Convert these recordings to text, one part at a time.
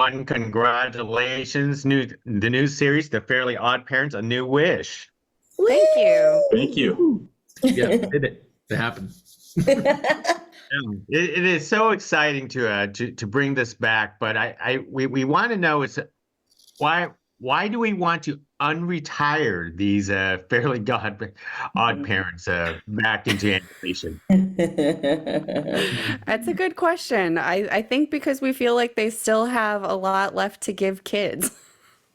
everyone. Congratulations. The new series, The Fairly Odd Parents, A New Wish. Thank you. Thank you. Yeah, we did it. It happened. It is so exciting to bring this back, but we want to know is why do we want to unretire these Fairly Odd Parents back into animation? That's a good question. I think because we feel like they still have a lot left to give kids.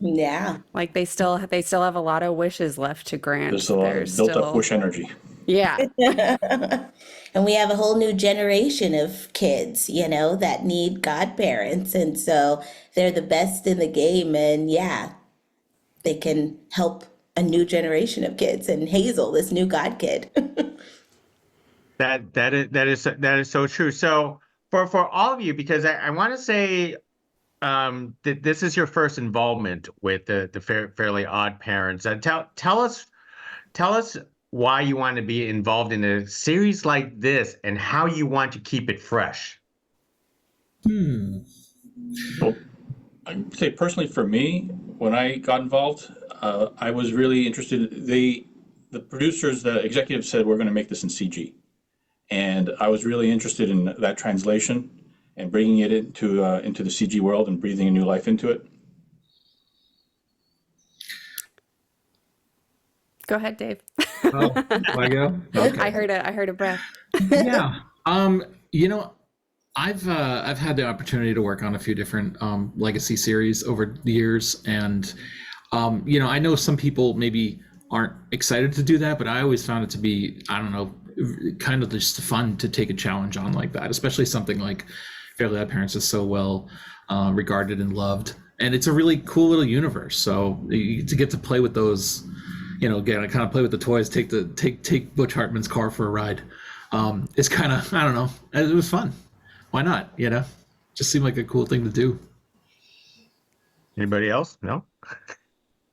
Yeah. Like they still have a lot of wishes left to grant. There's a lot of built-up wish energy. Yeah. And we have a whole new generation of kids, that need godparents. And so they're the best in the game. And yeah, they can help a new generation of kids. And Hazel, this new god kid. That is so true. So for all of you, because I want to say that this is your first involvement with the Fairly Odd Parents. Tell us why you want to be involved in a series like this and how you want to keep it fresh. Well, I'd say personally for me, when I got involved, I was really interested. The producers, the executives said, we're going to make this in CG. And I was really interested in that translation and bringing it into the CG world and breathing a new life into it. Go ahead, Dave. Oh, do I go? Okay. I heard a breath. Yeah. I've had the opportunity to work on a few different legacy series over the years, and I know some people maybe aren't excited to do that, but I always found it to be, I don't know, kind of just fun to take a challenge on like that, especially something like Fairly OddParents is so well regarded and loved, and it's a really cool little universe. So to get to play with those. Again, I kind of play with the toys, take Butch Hartman's car for a ride. It's kind of, I don't know, it was fun. Why not? Just seemed like a cool thing to do. Anybody else? No?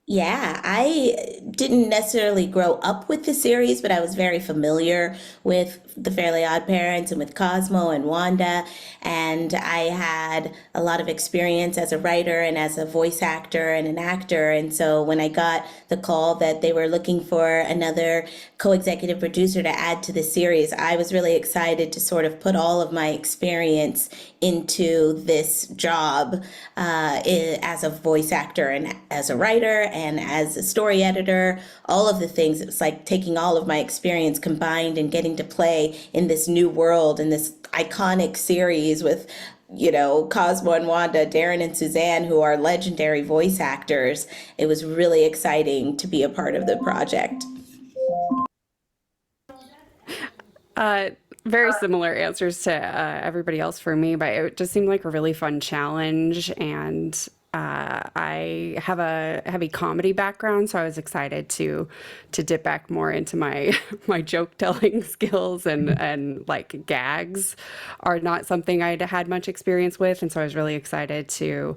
Yeah, I didn't necessarily grow up with the series, but I was very familiar with the Fairly Odd Parents and with Cosmo and Wanda. And I had a lot of experience as a writer and as a voice actor and an actor. And so when I got the call that they were looking for another co-executive producer to add to the series, I was really excited to sort of put all of my experience into this job as a voice actor and as a writer and as a story editor, all of the things. It was like taking all of my experience combined and getting to play in this new world in this iconic series with Cosmo and Wanda, Darren and Suzanne, who are legendary voice actors. It was really exciting to be a part of the project. Very similar answers to everybody else for me, but it just seemed like a really fun challenge. And I have a heavy comedy background, so I was excited to dip back more into my joke telling skills, and like gags are not something I'd had much experience with, and so I was really excited to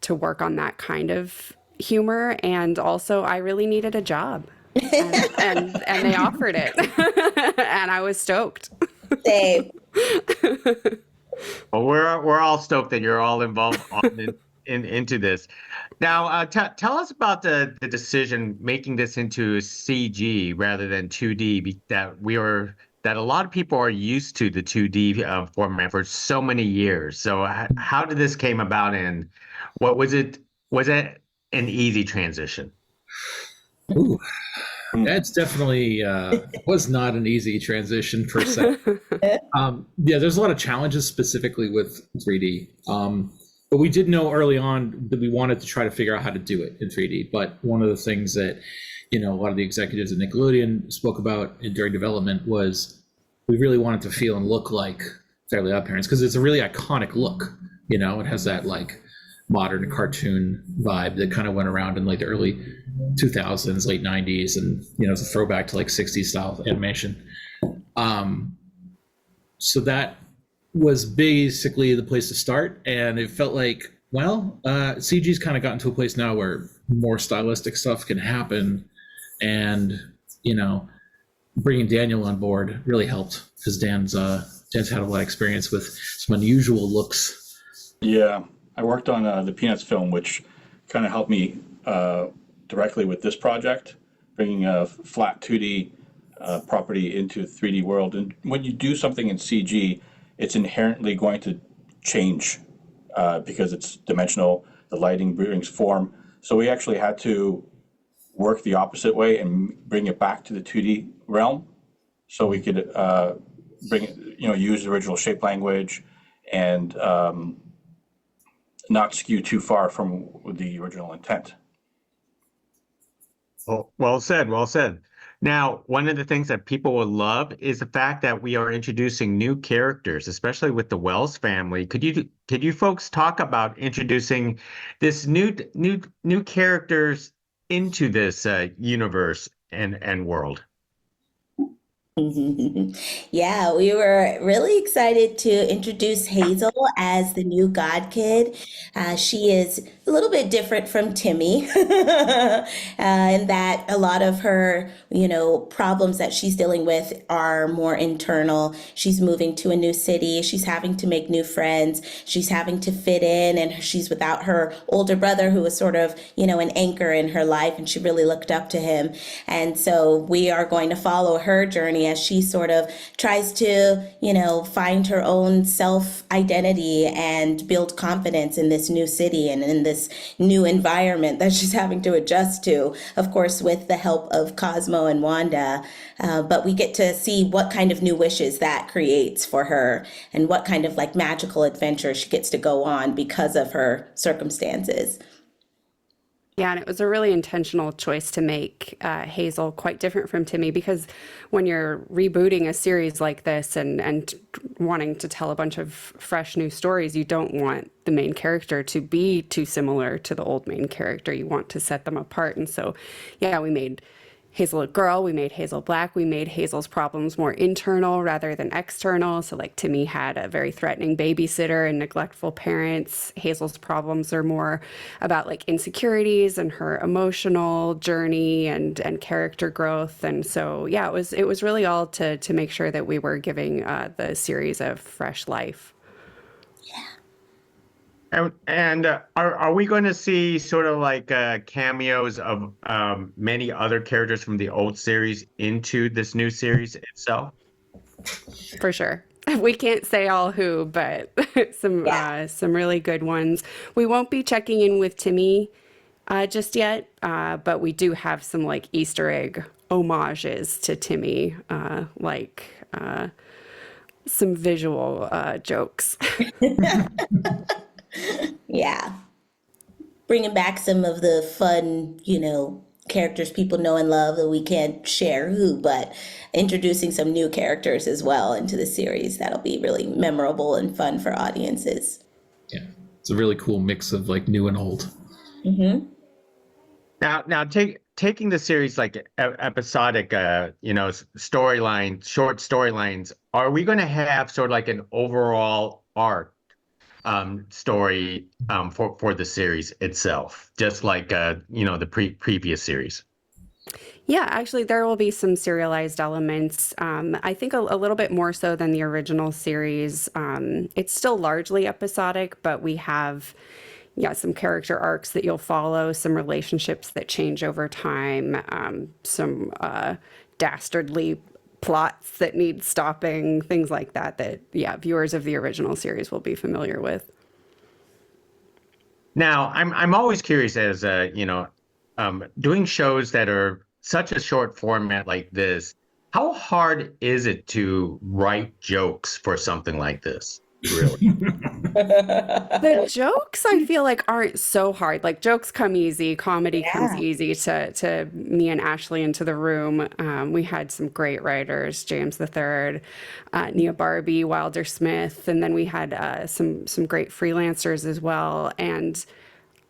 work on that kind of humor. And also, I really needed a job, and they offered it, and I was stoked. Dave. Well, we're all stoked that you're all involved into this. Now, tell us about the decision making this into CG rather than 2D. That a lot of people are used to the 2D format for so many years. So, how did this came about, and what was it? Was it an easy transition? Ooh. That's definitely was not an easy transition per se. There's a lot of challenges specifically with 3D. But we did know early on that we wanted to try to figure out how to do it in 3D. But one of the things that, a lot of the executives at Nickelodeon spoke about during development was we really wanted to feel and look like Fairly OddParents because it's a really iconic look. It has that like modern cartoon vibe that kind of went around in like the early 2000s, late 90s, and it's a throwback to like 60s style animation. So that was basically the place to start, and it felt like, CG's kind of gotten to a place now where more stylistic stuff can happen, and bringing Daniel on board really helped because Dan's had a lot of experience with some unusual looks. Yeah. I worked on the Peanuts film, which kind of helped me directly with this project, bringing a flat 2D property into a 3D world. And when you do something in CG, it's inherently going to change because it's dimensional, the lighting brings form. So we actually had to work the opposite way and bring it back to the 2D realm so we could bring it, use the original shape language and not skew too far from the original intent. Well said, well said. Now, one of the things that people will love is the fact that we are introducing new characters, especially with the Wells family. Could you folks talk about introducing this new characters into this universe and world? Yeah, we were really excited to introduce Hazel as the new God Kid. She is a little bit different from Timmy in that a lot of her, problems that she's dealing with are more internal. She's moving to a new city. She's having to make new friends. She's having to fit in, and she's without her older brother who was sort of, an anchor in her life, and she really looked up to him. And so we are going to follow her journey as she sort of tries to, find her own self-identity and build confidence in this new city and in this new environment that she's having to adjust to, of course, with the help of Cosmo and Wanda. But we get to see what kind of new wishes that creates for her and what kind of magical adventure she gets to go on because of her circumstances. Yeah, and it was a really intentional choice to make Hazel quite different from Timmy, because when you're rebooting a series like this and wanting to tell a bunch of fresh new stories, you don't want the main character to be too similar to the old main character. You want to set them apart. And so, yeah, we made Hazel a girl, we made Hazel black, we made Hazel's problems more internal rather than external. So Timmy had a very threatening babysitter and neglectful parents. Hazel's problems are more about insecurities and her emotional journey and character growth. And so, yeah, it was really all to make sure that we were giving the series a fresh life. And are we going to see sort of cameos of many other characters from the old series into this new series itself? For sure. We can't say all who, but some really good ones. We won't be checking in with Timmy just yet, but we do have some Easter egg homages to Timmy, some visual jokes. Yeah. Bringing back some of the fun, characters people know and love that we can't share who, but introducing some new characters as well into the series. That'll be really memorable and fun for audiences. Yeah. It's a really cool mix of new and old. Mm-hmm. Now taking the series episodic, storyline, short storylines, are we going to have sort of an overall arc story for the series itself, just the previous series? Yeah, actually, there will be some serialized elements. I think a little bit more so than the original series. It's still largely episodic, but we have some character arcs that you'll follow, some relationships that change over time, some dastardly plots that need stopping, things like that, viewers of the original series will be familiar with. Now, I'm always curious as doing shows that are such a short format like this, how hard is it to write jokes for something like this? Really? The jokes I feel aren't so hard. Jokes come easy, comedy comes easy to me and Ashleigh into the room. We had some great writers, James III, Nia Barbie, Wilder Smith, and then we had some great freelancers as well. And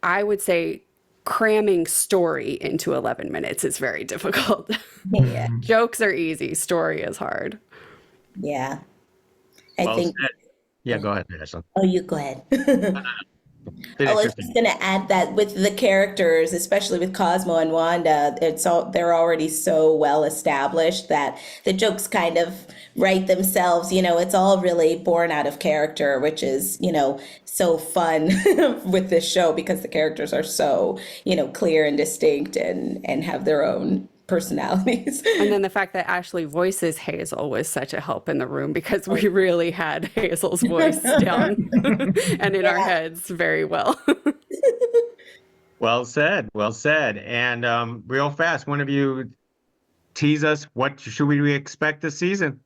I would say cramming story into 11 minutes is very difficult. Yeah. Jokes are easy, story is hard. Yeah. I think. Yeah, go ahead, Ashleigh. Oh, you go ahead. been I was interesting. just going to add that with the characters, especially with Cosmo and Wanda, they're already so well established that the jokes kind of write themselves. It's all really born out of character, which is, so fun with this show because the characters are so, clear and distinct and have their own personalities. And then the fact that Ashleigh voices Hazel was such a help in the room because we really had Hazel's voice down and in our heads very well. Well said. Well said. And real fast, one of you tease us. What should we expect this season?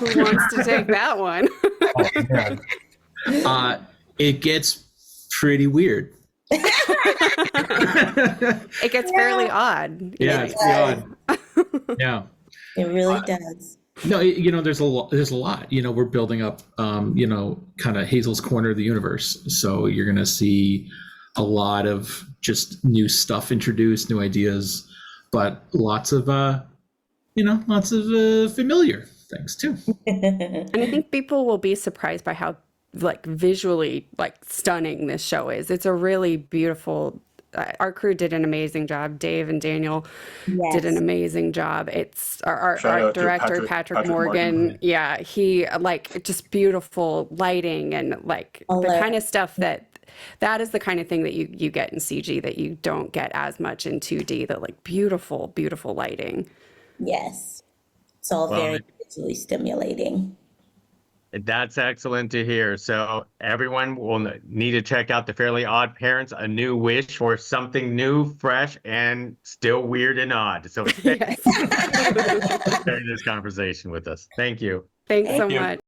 Who wants to take that one? It gets pretty weird. It gets fairly odd. Yeah, it's pretty odd. Yeah. It really does. No, there's a lot. We're building up, kind of Hazel's corner of the universe. So you're going to see a lot of just new stuff introduced, new ideas, but lots of familiar things too. And I think people will be surprised by how visually stunning this show is. It's a really beautiful. Our crew did an amazing job. Dave and Daniel did an amazing job. It's our art director, Patrick Morgan. Yeah, he just beautiful lighting and the kind of stuff that is the kind of thing that you get in CG that you don't get as much in 2D. The beautiful, beautiful lighting. Yes, it's all very visually stimulating. That's excellent to hear. So everyone will need to check out the Fairly OddParents, A New Wish for something new, fresh, and still weird and odd. So thanks for sharing this conversation with us. Thank you. Thanks so much.